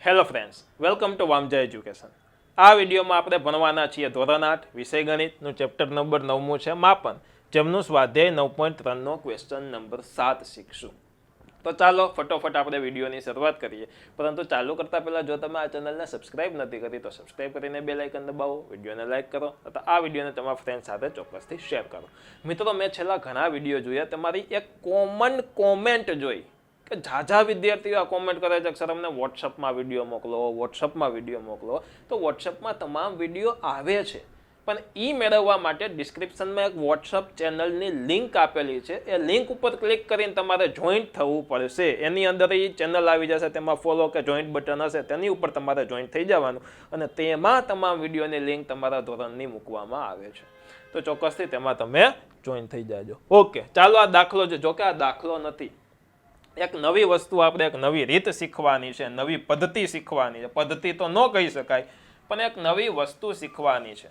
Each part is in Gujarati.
Hello friends, welcome to Vamja education. આ વિડીયોમાં આપણે ભણવાના છીએ ધોરણ 8 વિષય ગણિતનું ચેપ્ટર નંબર 9 છે માપન, જેમનું સ્વાધ્યાય 9.3નો ક્વેશ્ચન નંબર 7 શીખશું. તો ચાલો ફટોફટ આપણે વિડીયોની શરૂઆત કરીએ. પરંતુ ચાલુ કરતાં પહેલાં જો તમે આ ચેનલને સબસ્ક્રાઇબ નથી કરી તો સબસ્ક્રાઇબ કરીને બેલ આઇકન દબાવો, વિડીયોને લાઇક કરો અથવા આ વિડીયોને તમારા ફ્રેન્ડ સાથે ચોક્કસથી શેર કરો. મિત્રો, મેં છેલ્લા ઘણા વિડીયો જોયા, તમારી એક કોમન કોમેન્ટ જોઈ કે ઝાઝા વિદ્યાર્થીઓ આ કોમેન્ટ કરે છે કે સર અમને વોટ્સઅપમાં વિડીયો મોકલો. તો વોટ્સઅપમાં તમામ વિડીયો આવે છે, પણ એ મેળવવા માટે ડિસ્ક્રિપ્શનમાં એક વોટ્સઅપ ચેનલની લિંક આપેલી છે. એ લિંક ઉપર ક્લિક કરીને તમારે જોઈન્ટ થવું પડશે. એની અંદર એ ચેનલ આવી જશે, તેમાં ફોલો કે જોઈન્ટ બટન હશે, તેની ઉપર તમારે જોઈન્ટ થઈ જવાનું અને તેમાં તમામ વિડીયોની લિંક તમારા ધોરણની મૂકવામાં આવે છે. તો ચોક્કસથી તેમાં તમે જોઈન્ટ થઈ જાજો. ઓકે, ચાલો આ દાખલો છે. જોકે આ દાખલો નથી, એક નવી વસ્તુ, આપણે એક નવી રીત શીખવાની છે, નવી પદ્ધતિ શીખવાની છે. પદ્ધતિ તો ન કહી શકાય, પણ એક નવી વસ્તુ શીખવાની છે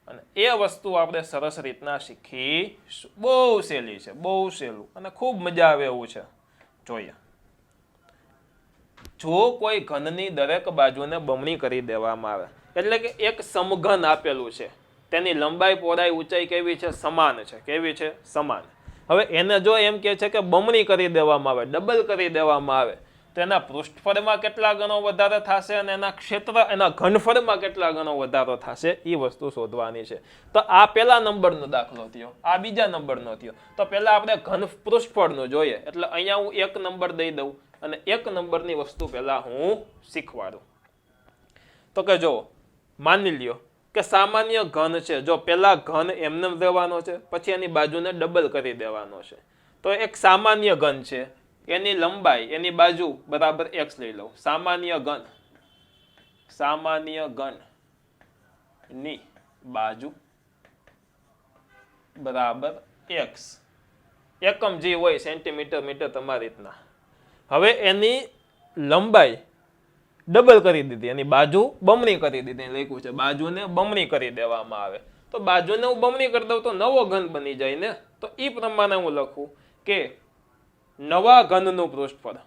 અને એ વસ્તુ આપણે સરસ રીતના શીખીશું. બહુ સહેલી છે, બહુ સહેલું અને ખૂબ મજા આવે એવું છે. જોઈએ, જો કોઈ ઘનની દરેક બાજુને બમણી કરી દેવામાં આવે, એટલે કે એક સમઘન આપેલું છે, તેની લંબાઈ, પહોળાઈ, ઊંચાઈ કેવી છે? સમાન છે. કેવી છે? સમાન. હવે એને જો એમ કહે છે કે બમણી કરી દેવામાં આવે, ડબલ કરી દેવામાં આવે, તો એના પૃષ્ઠફળમાં કેટલા ગણો વધારો થશે અને એના ઘનફળમાં કેટલા ગણો વધારો થશે, એ વસ્તુ શોધવાની છે. તો આ પહેલા નંબરનો દાખલો થયો, આ બીજા નંબરનો થયો. તો પહેલા આપણે ઘન પૃષ્ઠફળનું જોઈએ, એટલે અહીંયા હું 1 નંબર દઈ દઉં અને 1 નંબરની વસ્તુ પહેલા હું શીખવાડું. તો કે જો, માની લ્યો કે સામાન્ય ઘન છે. જો પેલા ઘન એમને દેવાનો છે, પછી એની બાજુને ડબલ કરી દેવાનો છે. તો એક સામાન્ય ઘન છે, એની લંબાઈ, એની બાજુ બરાબર x લઈ લઉં. સામાન્ય ઘન ની બાજુ બરાબર x. એકમ જે હોય સેન્ટીમીટર, મીટર, તમારી રીતના. હવે એની લંબાઈ ડબલ કરી દીધી, એની બાજુ બમણી કરી દીધી. લખ્યું છે બાજુને બમણી કરી દેવામાં આવે. તો બાજુને હું બમણી કરી દઉં તો નવો ઘન બની જાય ને. તો એ પ્રમાણે હું લખું કે નવા ઘનનું પૃષ્ઠફળ,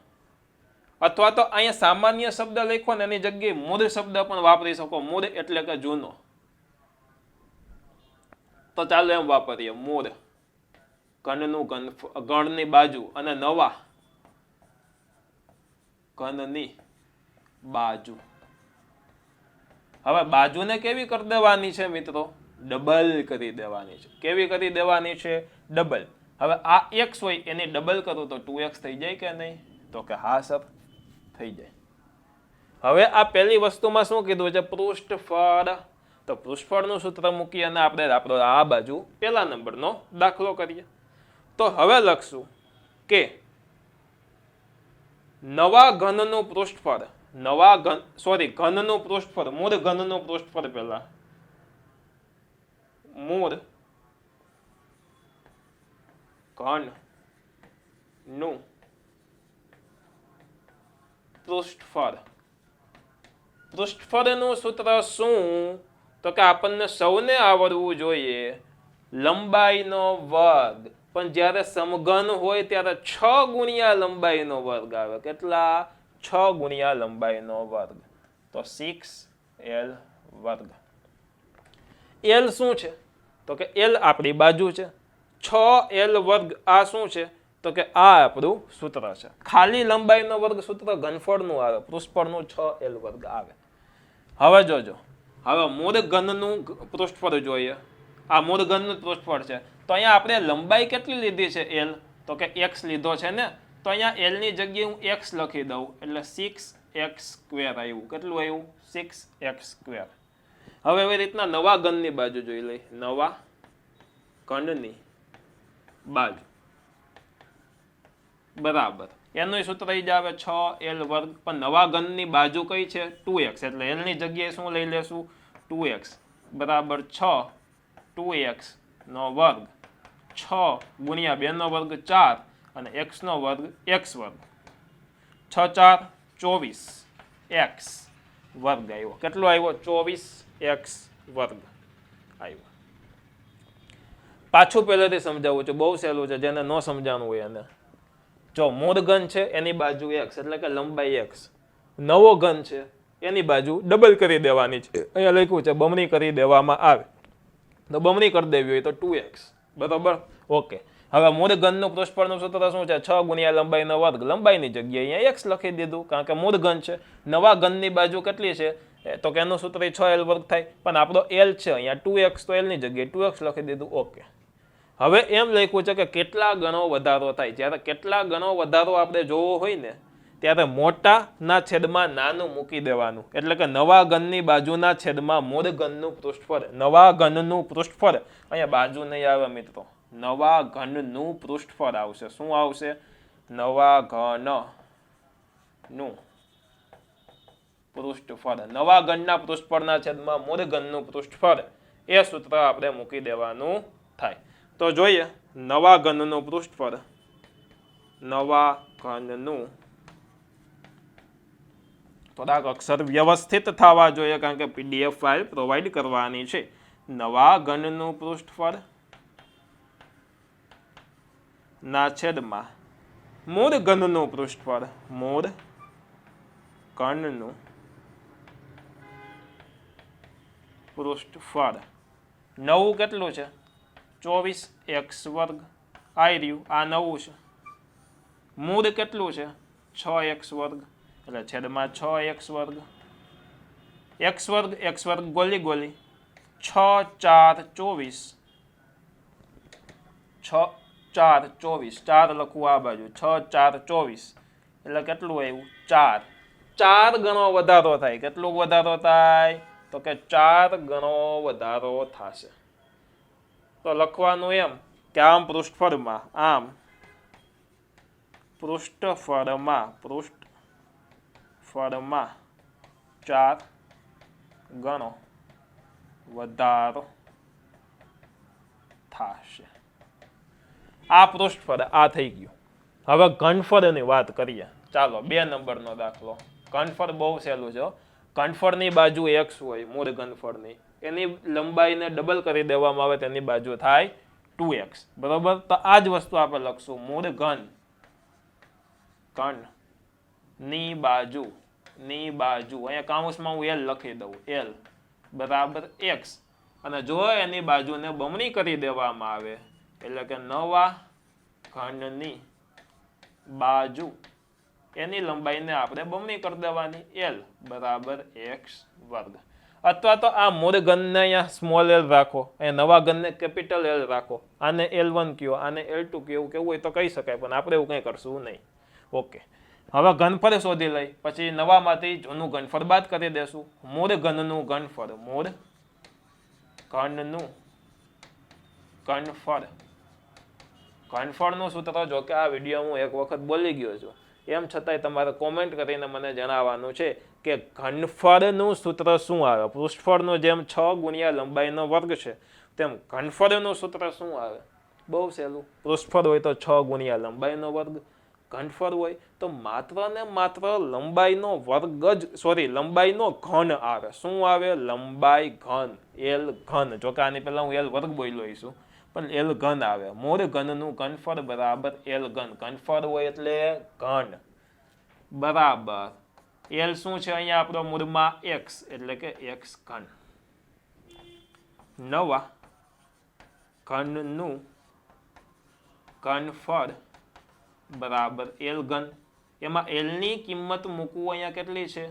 અથવા તો અહીંયા સામાન્ય શબ્દ લખ્યો ને એની જગ્યાએ મૂળ શબ્દ પણ વાપરી શકો. મૂળ એટલે કે જૂનો. તો ચાલો એમ વાપરીએ, મૂળ ઘનનું ગણની બાજુ અને નવા ઘનની બાજુ. હવે બાજુને કેવી કરી દેવાની છે મિત્રો? ડબલ કરી દેવાની છે. કેવી કરી દેવાની છે? ડબલ. હવે આ x હોય એની ડબલ કરું તો 2x થઈ જાય કે નહીં? તો કે હા સર, થઈ જાય. હવે આ પહેલી વસ્તુમાં શું કીધું છે? પૃષ્ઠફળ. તો પૃષ્ઠફળનું સૂત્ર મૂકી અને આપણે આ બાજુ પહેલા નંબરનો દાખલો કરીએ. તો હવે લખશું કે નવા ઘનનું પૃષ્ઠફળ, ઘનનું પૃષ્ઠફળ, મૂળ ઘનનું પૃષ્ઠફળ પહેલા. મૂળ ઘનનું પૃષ્ઠફળ. પૃષ્ઠફળનું સૂત્ર શું? તો કે આપણને સૌને આવડવું જોઈએ લંબાઈનો વર્ગ. પણ જ્યારે સમઘન હોય ત્યારે 6 ગુણ્યા લંબાઈનો વર્ગ આવે. કેટલા? 6 ગુણ્યા લંબાઈનો વર્ગ. તો 6l વર્ગ. l શું છે? તો કે l આપણી બાજુ છે. 6l વર્ગ આ શું છે? તો કે આ આપણું સૂત્ર છે. ખાલી લંબાઈનો વર્ગ સૂત્ર ઘનફળનું આવે, પૃષ્ઠફળનું 6l વર્ગ આવે. હવે જોજો, હવે મૂળ ઘનનું પૃષ્ઠફળ જોઈએ. આ મૂળ ઘનનું પૃષ્ઠફળ છે. તો અહીંયા આપણે લંબાઈ કેટલી લીધી છે? l. તો કે x લીધો છે ને. તો અહીંયા l ની જગ્યાએ હું x લખી દઉં, એટલે 6x² આવ્યું. કેટલું આવ્યું? 6x². હવે એવી રીતના નવા ઘનની બાજુ જોઈ લઈ. નવા ઘનની બાજુ બરાબર એનું સૂત્ર જ આવે 6l વર્ગ. પણ નવા ઘનની બાજુ કઈ છે? 2x. એટલે l ની જગ્યાએ શું લઈ લેશું? 2x બરાબર 6 2x નો વર્ગ. 6 ગુણ્યા 2 નો વર્ગ 4 અને x નો વર્ગ x વર્ગ. 6 4 24 x વર્ગ આવ્યો. કેટલો આવ્યો? 24x વર્ગ આવ્યો. પાછું પહેલેથી સમજાવું છું, બહુ સહેલું છે. જેને ન સમજાવવું હોય એને જો મૂળ ઘન છે એની બાજુ x, એટલે કે લંબાઈ x. નવો ઘન છે એની બાજુ ડબલ કરી દેવાની છે. અહીંયા લખ્યું છે બમણી કરી દેવામાં આવે, તો બમણી કરી દેવી હોય તો 2x. બરાબર, ઓકે. હવે મૂળ ઘનનું પૃષ્ઠફળનું સૂત્ર શું છે? 6 ગુણ્યા લંબાઈનો વર્ગ. લંબાઈની જગ્યાએ અહીંયા x લખી દીધું, કારણ કે મૂળ ઘન છે. નવા ઘનની બાજુ કેટલી છે? તો કે એનું સૂત્ર 6l વર્ગ થાય, પણ આપણો l છે અહીંયા 2x, તો l ની જગ્યાએ 2x લખી દીધું. ઓકે. હવે એમ લખ્યું છે કે કેટલા ગણો વધારો થાય. જ્યારે કેટલા ગણો વધારો આપણે જોવો હોય ને ત્યારે મોટાના છેદમાં નાનું મૂકી દેવાનું. એટલે કે નવા ઘનની બાજુના છેદમાં મૂળ ઘનનું પૃષ્ઠફળ. નવા ઘનનું પૃષ્ઠફળ અહીંયા બાજુ નહીં આવે મિત્રો, નવા ઘનનું પૃષ્ઠફળ આવશે. શું આવશે? નવા ઘનનું પૃષ્ઠફળ. નવા ઘનના પૃષ્ઠફળના છેદમાં મૂળ ઘનનું પૃષ્ઠફળ, એ સૂત્ર આપણે મૂકી દેવાનું થાય. તો જોઈએ નવા ઘનનું પૃષ્ઠફળ. નવા ઘનનું થોડાક અક્ષર વ્યવસ્થિત થવા જોઈએ, કારણ કે PDF ફાઇલ પ્રોવાઈડ કરવાની છે. નવા ઘનનું પૃષ્ઠફળ ના છેદમાં મૂળ ઘનનું પૃષ્ઠફળ. મૂળ ઘનનું પૃષ્ઠફળ નવું કેટલું છે? 24x વર્ગ. આઈ રહ્યું, આ નવું છે. મૂળ કેટલું છે? 6x વર્ગ, એટલે છેદમાં 6x વર્ગ. x વર્ગ ગોલી ગોલી 6 4 24. 6 4 24, 4 લખવું આ બાજુ, 6 4 24 એટલે કેટલું આવ્યું? 4. 4 ગણો વધારો થાય. કેટલો વધારો થાય? તો કે 4 ગણો વધારો થશે. તો લખવાનું એમ કે આમ પૃષ્ઠફળમાં, આમ પૃષ્ઠફળમાં 4 ગણો વધારો થશે. આ પૃષ્ઠફળ આ થઈ ગયું. હવે ઘનફળની વાત કરીએ. ચાલો 2 નંબરનો દાખલો. ઘનફળ બહુ સહેલું છે. ઘનફળની બાજુ x હોય, મૂળ ઘનફળની, એની લંબાઈને ડબલ કરી દેવામાં આવે, તેની બાજુ થાય 2x. બરોબર, તો આ જ વસ્તુ આપણે લખશું. મૂળ ઘન ની બાજુ અહીંયા કાઉન્સમાં હું l લખી દઉં, l બરાબર x. અને જો એની બાજુને બમણી કરી દેવામાં આવે, એટલે કે નવા ઘનની બાજુ, એની લંબાઈને આપણે બમણી કરી દેવાની, l બરાબર x વર્ગ. અથવા તો આ મૂળ ઘનને અહીંયા સ્મોલ l રાખો, અહીંયા નવા ઘનને કેપિટલ L રાખો, આને L1 કયો, આને L2 કયો, એવું કેવું હોય તો કહી શકાય, પણ આપણે એવું કંઈ કરશું નહીં. ઓકે. હવે ઘનફળ શોધી લઈ, પછી નવામાંથી જૂનું ઘનફળ બાદ કરી દેશું. મૂળ ઘનનું ઘનફળ. મૂળ ઘનનું ઘનફળ. ઘનફળનું સૂત્ર જો કે આ વિડીયો હું એક વખત બોલી ગયો છું, એમ છતાંય તમારે કોમેન્ટ કરીને મને જણાવવાનું છે કે ઘનફળનું સૂત્ર શું આવે. પૃષ્ઠફળનું જેમ 6 ગુણ્યા લંબાઈનો વર્ગ છે, તેમ ઘનફળનું સૂત્ર શું આવે? બહુ સહેલું. પૃષ્ઠફળ હોય તો 6 ગુણ્યા લંબાઈનો વર્ગ. ઘનફળ હોય તો માત્ર ને માત્ર લંબાઈનો વર્ગ જ, લંબાઈનો ઘન આવે. શું આવે? લંબાઈ ઘન, L ઘન. જો કે આની પહેલા હું L વર્ગ બોલ્યો છું, પણ L ઘન આવે. મૂળ ઘનનું ઘનફળ બરાબર L ઘન. ઘનફળ હોય એટલે ઘન બરાબર L શું છે? અહીંયા આપણો મૂળમાં x, એટલે કે x ઘન. નવા ઘનનું ઘનફળ બરાબર L ઘન. એમાં L ની કિંમત મૂકવું અહીંયા કેટલી છે?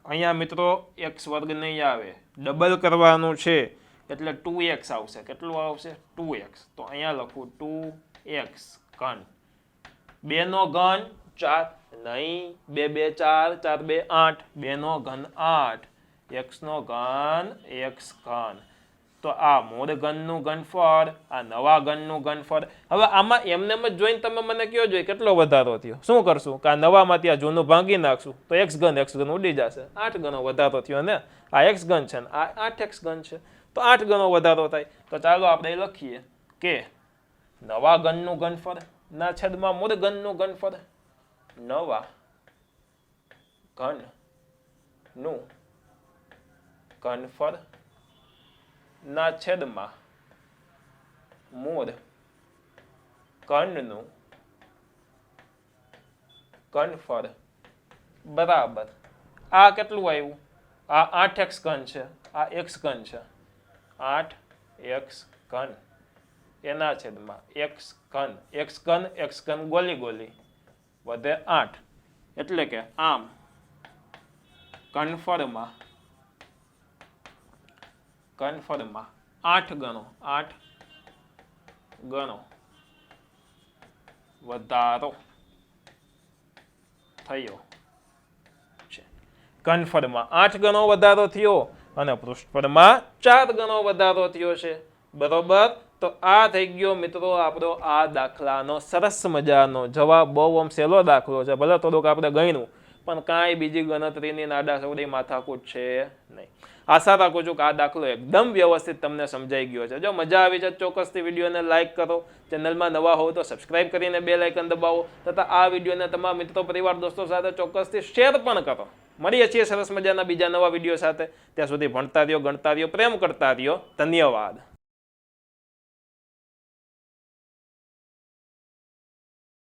અહીંયા મિત્રો x વર્ગ નહીં આવે, ડબલ કરવાનું છે, એટલે 2x આવશે. કેટલું આવશે? 2x. તો અહીંયા લખું 2x ઘન. 2 નો ઘન 4 નહીં, 2 2 4, 4 2 8, 2 નો ઘન 8, x નો ઘન x ઘન. તો આ મૂળ ઘનનું ઘનફળ, આ નવા ઘનનું ઘનફળ. હવે આમાં એમને જ જોઈને તમે મને કયો જોઈએ કેટલો વધારો થયો. શું કરશું કે આ નવામાંથી આ જૂનું ભાંગી નાખશું તો x ઘન ઉડી જશે. 8 ગણો વધારો થયો ને. આ x ઘન છે ને આ 8x ઘન છે, તો 8 ગણો વધારો થાય. તો ચાલો આપણે લખીએ કે નવા ઘનનું ઘનફળ ના છેદમાં મૂળ ઘનનું ઘનફળ. નવા ઘનનું ઘનફળ ના છેદમાં મૂળ ઘનનું ઘનફળ બરાબર આ કેટલું આવ્યું? આ 8x ઘન છે, આ x ઘન છે, 8x ઘન એના છેદમાં x ઘન ગોલી ગોલી વધે 8, એટલે કે આમ ઘનફળમાં 8 ગણો વધારો થયો છે. ઘનફળમાં 8 ગણો વધારો થયો અને પૃષ્ઠફળમાં 4 ગણો વધારો થયો છે. બરોબર. તો આ થઈ ગયો મિત્રો આપણો આ દાખલાનો સરસ મજાનો જવાબ. બહુ આમ સહેલો દાખલો છે, ભલે થોડુંક આપણે ગણ્યું પણ કાંઈ બીજી ગણતરીની નાડા સવડી માથાકૂટ છે નહીં. આશા રાખું છું કે આ દાખલો એકદમ વ્યવસ્થિત તમને સમજાઈ ગયો છે. જો મજા આવી છે ચોક્કસથી વિડીયોને લાઇક કરો, ચેનલમાં નવા હોવ તો સબસ્ક્રાઇબ કરીને બેલ આઇકન દબાવો તથા આ વિડીયોને તમારા મિત્રો પરિવાર દોસ્તો સાથે ચોક્કસથી શેર પણ કરો. મળીએ છીએ સરસ મજાના બીજા નવા વિડીયો સાથે. ત્યાં સુધી ભણતા રહ્યો, ગણતા રહ્યો, પ્રેમ કરતા રહ્યો. ધન્યવાદ.